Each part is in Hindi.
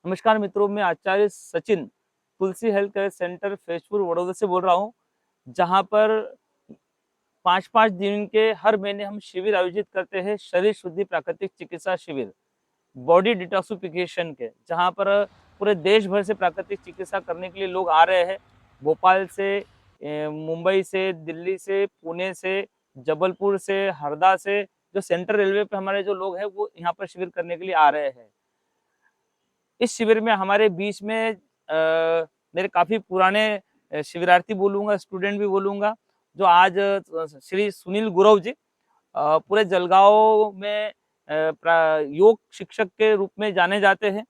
नमस्कार मित्रों, मैं Acharya Sachin Tulsi health care centre Faizpur Vadodara से बोल रहा हूँ। जहाँ पर 5-5 दिन के हर महीने हम शिविर आयोजित करते हैं। शरीर शुद्धि प्राकृतिक चिकित्सा शिविर, बॉडी डिटॉक्सिफिकेशन के, जहाँ पर पूरे देश भर से प्राकृतिक चिकित्सा करने के लिए लोग आ रहे हैं। भोपाल से, मुंबई से, दिल्ली से, पुणे से, जबलपुर से, हरदा से, जो सेंट्रल रेलवे पे हमारे जो लोग हैं वो यहाँ पर शिविर करने के लिए आ रहे हैं। इस शिविर में हमारे बीच में मेरे काफ़ी पुराने शिविरार्थी बोलूँगा, स्टूडेंट भी बोलूँगा, जो आज श्री सुनील गुरव जी पूरे जलगाँव में योग शिक्षक के रूप में जाने जाते हैं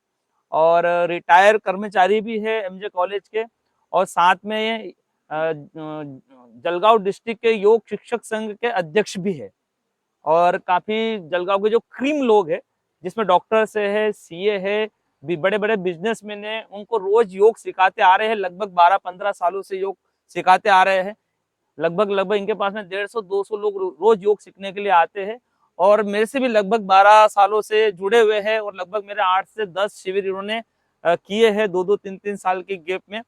और रिटायर कर्मचारी भी है एमजे कॉलेज के, और साथ में जलगाँव डिस्ट्रिक्ट के योग शिक्षक संघ के अध्यक्ष भी है। और काफ़ी जलगाँव के जो क्रीम लोग हैं, जिसमें डॉक्टर्स है, सीए है, भी बड़े-बड़े बिजनेसमैन हैं, उनको रोज योग सिखाते आ रहे हैं। लगभग 12-15 सालों से योग सिखाते आ रहे हैं। लगभग इनके पास में 150-200 लोग रोज योग सीखने के लिए आते हैं, और मेरे से भी लगभग 12 सालों से जुड़े हुए हैं, और लगभग मेरे 8 से 10 शिविर इन्होंने किए हैं 2-2, 3-3 साल के गैप में।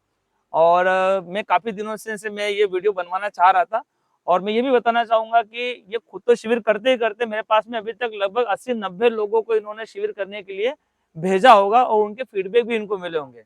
और मैं काफ़ी दिनों से मैं ये वीडियो बनवाना चाह रहा था, और मैं ये भी बताना चाहूँगा कि ये खुद तो शिविर करते ही करते मेरे पास में अभी तक लगभग 80-90 लोगों को इन्होंने शिविर करने के लिए भेजा होगा, और उनके फीडबैक भी इनको मिले होंगे।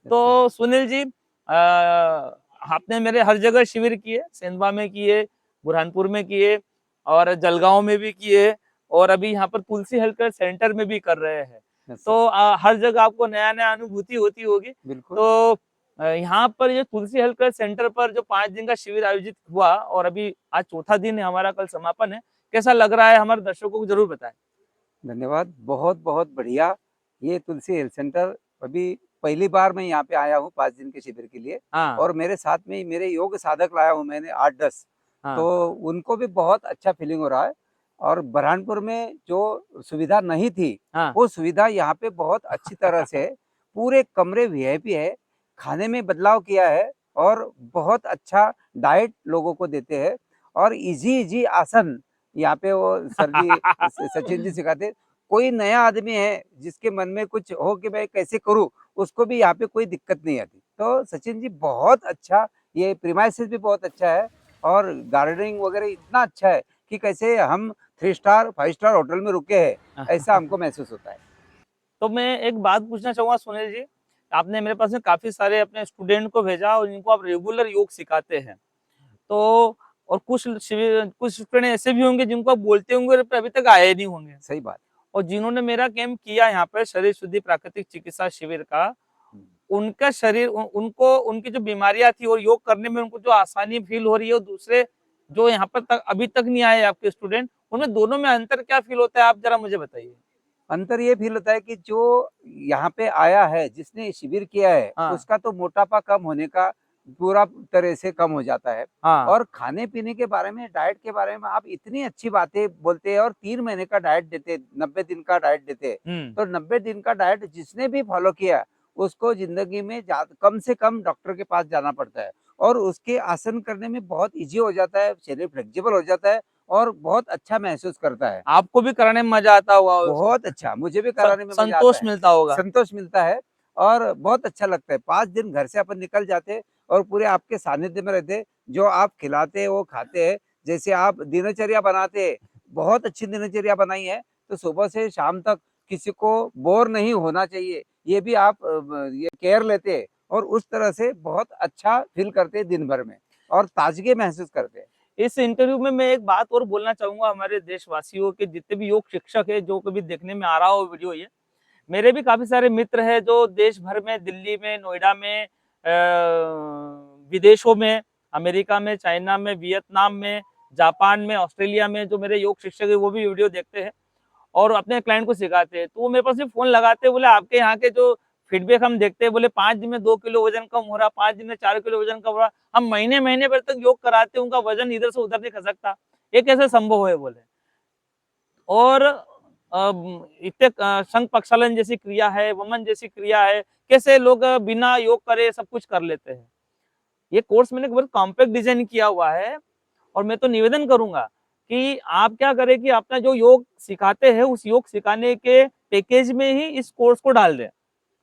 तो सुनील जी, आपने मेरे हर जगह शिविर किए, सेंधवा में किए, बुरहानपुर में किए, और जलगाँव में भी किए, और अभी यहाँ पर तुलसी हेल्थ केयर सेंटर में भी कर रहे हैं। तो हर जगह आपको नया-नया अनुभूति होती होगी। बिल्कुल। तो यहाँ पर ये तुलसी हेल्थ केयर सेंटर पर जो 5 दिन का शिविर आयोजित हुआ, और अभी आज चौथा दिन है हमारा, कल समापन है। कैसा लग रहा है हमारे दर्शकों को ज़रूर बताएँ। धन्यवाद, बहुत-बहुत बढ़िया। ये तुलसी हेल्थ सेंटर अभी पहली बार मैं यहाँ पे आया हूँ 5 दिन के शिविर के लिए, हाँ, और मेरे साथ में मेरे योग साधक लाया हूँ मैंने 8-10, हाँ, तो उनको भी बहुत अच्छा फीलिंग हो रहा है। और बुरहानपुर में जो सुविधा नहीं थी, हाँ। वो सुविधा यहाँ पे बहुत अच्छी तरह से पूरे कमरे वीआईपी है, खाने में बदलाव किया है, और बहुत अच्छा डाइट लोगों को देते हैं, और ईज़ी आसन यहाँ पे वो सर जी सचिन जी सिखाते। कोई नया आदमी है जिसके मन में कुछ हो कि मैं कैसे करूँ, उसको भी यहाँ पे कोई दिक्कत नहीं आती। तो सचिन जी बहुत अच्छा, ये प्रीमाइसेस भी बहुत अच्छा है, और गार्डनिंग वगैरह इतना अच्छा है कि कैसे हम 3 स्टार 5 स्टार होटल में रुके हैं, ऐसा हमको महसूस होता है। तो मैं एक बात पूछना चाहूँगा सुनील जी, आपने मेरे पास में काफ़ी सारे अपने स्टूडेंट को भेजा और इनको आप रेगुलर योग सिखाते हैं। तो और कुछ स्टूडेंट ऐसे भी होंगे जिनको आप बोलते होंगे पर अभी तक आए नहीं होंगे। सही बात। और जिन्होंने मेरा कैंप किया यहाँ पे शरीर शुद्धि प्राकृतिक चिकित्सा शिविर का, उनका शरीर उनको उनकी जो बीमारियाँ थी और योग करने में उनको जो आसानी फ़ील हो रही है, और दूसरे जो यहाँ पर तक अभी तक नहीं आए आपके स्टूडेंट, उनमें दोनों में अंतर क्या फ़ील होता है, आप ज़रा मुझे बताइए? अंतर ये फ़ील होता है कि जो यहाँ पे आया है, जिसने शिविर किया है, हाँ, उसका तो मोटापा कम होने का पूरा तरह से कम हो जाता है। हाँ। और खाने-पीने के बारे में, डाइट के बारे में आप इतनी अच्छी बातें बोलते हैं, और 3 महीने का डाइट देते हैं, 90 दिन का डाइट देते हैं। हुँ। तो 90 दिन का डाइट जिसने भी फ़ॉलो किया, उसको ज़िंदगी में कम से कम डॉक्टर के पास जाना पड़ता है, और उसके आसन करने में बहुत ईज़ी हो जाता है, शरीर फ्लेक्सिबल हो जाता है, और बहुत अच्छा महसूस करता है। आपको भी कराने में मज़ा आता होगा बहुत अच्छा, मुझे भी स कराने में मज़ा आता संतोष है, मिलता होगा। संतोष मिलता है, और बहुत अच्छा लगता है। 5 दिन घर से अपन निकल जाते, और पूरे आपके सानिध्य में रहते, जो आप खिलाते हैं, वो खाते हैं। जैसे आप दिनचर्या बनाते हैं, बहुत अच्छी दिनचर्या बनाई है, तो सुबह से शाम तक किसी को बोर नहीं होना चाहिए, ये भी आप ये केयर लेते हैं, और उस तरह से बहुत अच्छा फ़ील करते हैं दिन भर में, और ताज़गी महसूस करते हैं। इस इंटरव्यू में मैं एक बात और बोलना चाहूँगा हमारे देशवासियों के, जितने भी योग शिक्षक हैं, जो कभी देखने में आ रहा हो वीडियो ये, मेरे भी काफ़ी सारे मित्र हैं जो देश भर में, दिल्ली में, नोएडा में, विदेशों में, अमेरिका में, चाइना में, वियतनाम में, जापान में, ऑस्ट्रेलिया में, जो मेरे योग शिक्षक हैं वो भी वीडियो देखते हैं और अपने क्लाइंट को सिखाते हैं। तो वो मेरे पास में फ़ोन लगाते हैं, बोले आपके यहाँ के जो फीडबैक हम देखते हैं, बोले 5 दिन में 2 किलो वज़न कम हो रहा, 5 दिन में 4 किलो वज़न कम हो रहा। हम महीने-महीने भर तक योग कराते हैं, उनका वज़न इधर से उधर नहीं खसकता। ये कैसे संभव है बोले? और इतने संघ प्रक्षालन जैसी क्रिया है, वमन जैसी क्रिया है, कैसे लोग बिना योग करे सब कुछ कर लेते हैं। ये कोर्स मैंने बहुत कॉम्पैक्ट डिज़ाइन किया हुआ है, और मैं तो निवेदन करूँगा कि आप क्या करें कि अपना जो योग सिखाते हैं, उस योग सिखाने के पैकेज में ही इस कोर्स को डाल दें।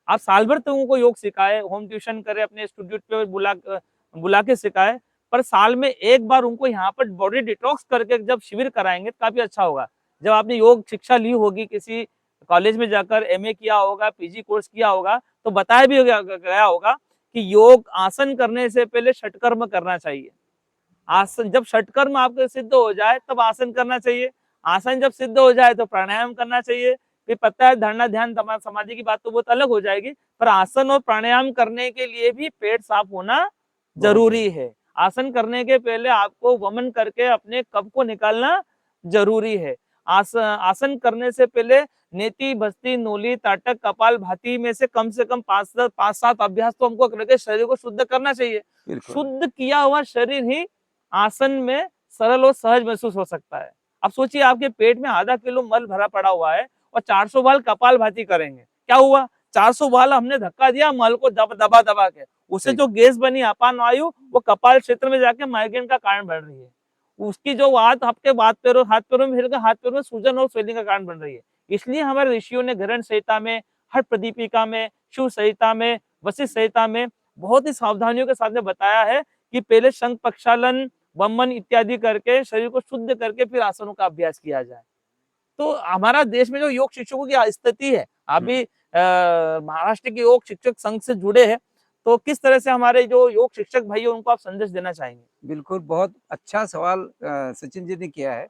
आप साल भर तो उनको योग सिखाए, होम ट्यूशन करे, अपने इंस्टीट्यूट पे बुला के सिखाए, पर साल में एक बार उनको यहाँ पर बॉडी डिटॉक्स करके जब शिविर कराएंगे तो काफी अच्छा होगा। जब आपने योग शिक्षा ली होगी, किसी कॉलेज में जाकर एमए किया होगा, पीजी कोर्स किया होगा, तो बताया भी गया होगा कि योग आसन करने से पहले षटकर्म करना चाहिए। आसन जब षटकर्म आपके सिद्ध हो जाए तब आसन करना चाहिए, आसन जब सिद्ध हो जाए तो प्राणायाम करना चाहिए। फिर पता है धारणा ध्यान समाधि की बात तो बहुत अलग हो जाएगी, पर आसन और प्राणायाम करने के लिए भी पेट साफ होना जरूरी है। आसन करने के पहले आपको वमन करके अपने कफ को निकालना जरूरी है। आसन करने से पहले नेति, भस्ती, नोली, ताटक, कपाल भाती में से कम 5-7 अभ्यास तो हमको करके शरीर को शुद्ध करना चाहिए। शुद्ध किया हुआ शरीर ही आसन में सरल और सहज महसूस हो सकता है। अब सोचिए आपके पेट में आधा किलो मल भरा पड़ा हुआ है और 400 बार कपाल भाती करेंगे, क्या हुआ? 400 बार हमने धक्का दिया मल को दबा दबा के, उससे जो गैस बनी अपान वायु वो कपाल क्षेत्र में जाके माइग्रेन का कारण बन रही है। उसकी जो बात आपके हाथ पैरों में सूजन और स्वेलिंग का कारण बन रही है। इसलिए हमारे ऋषियों ने ग्रहण संहिता में, हठ प्रदीपिका में, शिव संहिता में, वशिष्ठ संहिता में बहुत ही सावधानियों के साथ में बताया है कि पहले शंख प्रक्षालन, वमन इत्यादि करके शरीर को शुद्ध करके फिर आसनों का अभ्यास किया जाए। तो हमारा देश में जो योग शिक्षकों की स्थिति है, अभी महाराष्ट्र के योग शिक्षक संघ से जुड़े हैं, तो किस तरह से हमारे जो योग शिक्षक भाई है उनको आप संदेश देना चाहेंगे? बिल्कुल, बहुत अच्छा सवाल सचिन जी ने किया है।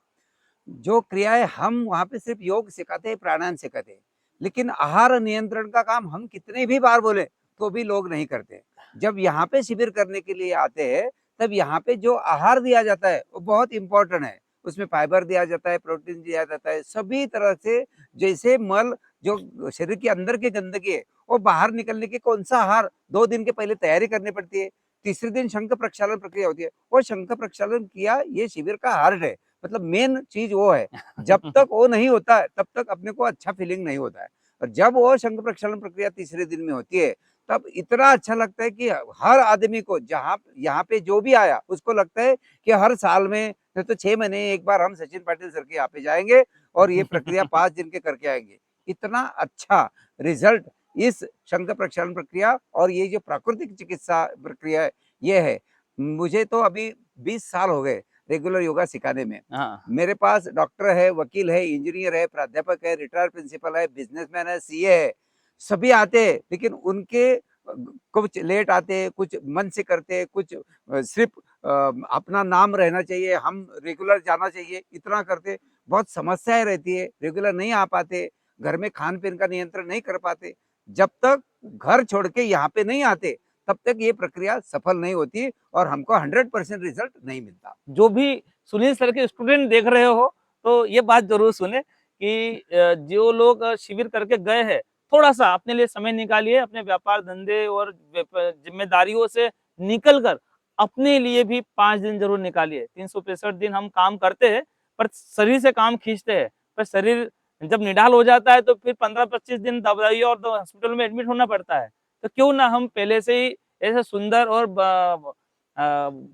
जो क्रियाएं हम वहाँ पे सिर्फ योग सिखाते हैं, प्राणायाम सिखाते हैं, लेकिन आहार नियंत्रण का काम हम कितने भी बार बोले तो भी लोग नहीं करते। जब यहाँ पे शिविर करने के लिए आते हैं, तब यहाँ पे जो आहार दिया जाता है वो बहुत इंपॉर्टेंट है। उसमें फाइबर दिया जाता है, प्रोटीन दिया जाता है, सभी तरह से जैसे मल जो शरीर के अंदर की गंदगी है वो बाहर निकलने के कौन सा आहार 2 दिन के पहले तैयारी करनी पड़ती है। तीसरे दिन शंख प्रक्षालन प्रक्रिया होती है, वो शंख प्रक्षालन किया ये शिविर का हार्ट है, मतलब मेन चीज वो है। जब तक वो नहीं होता है तब तक अपने को अच्छा फीलिंग नहीं होता है, और जब वो शंख प्रक्षालन प्रक्रिया तीसरे दिन में होती है तब इतना अच्छा लगता है कि हर आदमी को जहाँ यहाँ पे जो भी आया उसको लगता है कि हर साल में तो 6 महीने एक बार हम सचिन पाटिल सर के यहाँ पे जाएंगे और ये प्रक्रिया 5 दिन के करके आएंगे। इतना अच्छा रिजल्ट इस शंख प्रक्षालन प्रक्रिया और ये जो प्राकृतिक चिकित्सा प्रक्रिया है ये है। मुझे तो अभी 20 साल हो गए रेगुलर योगा सिखाने में। मेरे पास डॉक्टर है, वकील है, इंजीनियर है, प्राध्यापक है, रिटायर्ड प्रिंसिपल है, बिजनेसमैन है, सीए है, सभी आते हैं, लेकिन उनके कुछ लेट आते हैं, कुछ मन से करते हैं, कुछ सिर्फ अपना नाम रहना चाहिए, हम रेगुलर जाना चाहिए, इतना करते। बहुत समस्याएं रहती है, रेगुलर नहीं आ पाते, घर में खान पीन का नियंत्रण नहीं कर पाते। जब तक घर छोड़ के यहाँ पे नहीं आते तब तक ये प्रक्रिया सफल नहीं होती और हमको 100% रिजल्ट नहीं मिलता। जो भी सुनील सर के स्टूडेंट देख रहे हो तो ये बात जरूर सुने कि जो लोग शिविर करके गए हैं, थोड़ा सा अपने लिए समय निकालिए, अपने व्यापार धंधे और जिम्मेदारियों से निकल कर अपने लिए भी 5 दिन जरूर निकालिए। 365 दिन हम काम करते हैं पर शरीर से काम खींचते हैं, पर शरीर जब निढाल हो जाता है तो फिर 15-25 दिन दवाई और हॉस्पिटल में एडमिट होना पड़ता है। तो क्यों ना हम पहले से ही ऐसे सुंदर और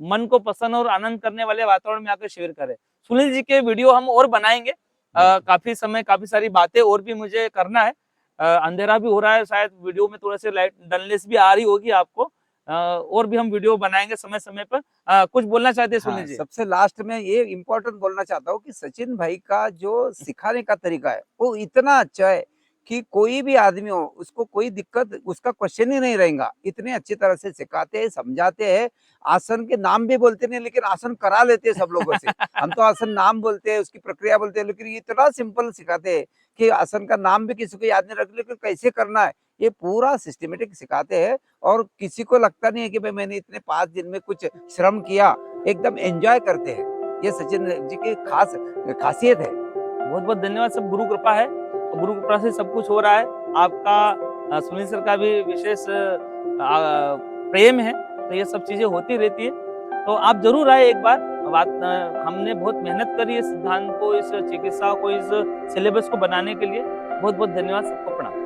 मन को पसंद और आनंद करने वाले वातावरण में आकर शिविर करें। सुनील जी के वीडियो हम और बनाएंगे, काफी समय काफी सारी बातें और भी मुझे करना है। अंधेरा भी हो रहा है, शायद वीडियो में थोड़ा सी लाइट डलनेस भी आ रही होगी आपको। और भी हम वीडियो बनाएंगे समय समय पर। कुछ बोलना चाहते हैं सुनील जी? सबसे लास्ट में ये इम्पोर्टेंट बोलना चाहता हूँ कि सचिन भाई का जो सिखाने का तरीका है वो इतना अच्छा है कि कोई भी आदमी हो उसको कोई दिक्कत, उसका क्वेश्चन ही नहीं रहेगा। इतने अच्छी तरह से सिखाते हैं, समझाते हैं। आसन के नाम भी बोलते नहीं, लेकिन आसन करा लेते हैं सब लोगों से। हम तो आसन नाम बोलते हैं, उसकी प्रक्रिया बोलते हैं, लेकिन ये इतना सिंपल सिखाते हैं कि आसन का नाम भी किसी को याद नहीं रख, लेकिन कैसे करना है ये पूरा सिस्टमेटिक सिखाते हैं। और किसी को लगता नहीं है कि भाई मैंने इतने 5 दिन में कुछ श्रम किया, एकदम एंजॉय करते हैं। ये सचिन जी की खास खासियत है। बहुत बहुत धन्यवाद। सब गुरु कृपा है, गुरु कृपा से सब कुछ हो रहा है। आपका सुनील सर का भी विशेष प्रेम है, तो ये सब चीजें होती रहती है। तो आप जरूर आए एक बार। हमने बहुत मेहनत करी इस सिद्धांत को, इस चिकित्सा को, इस सिलेबस को बनाने के लिए। बहुत बहुत धन्यवाद, सबको प्रणाम।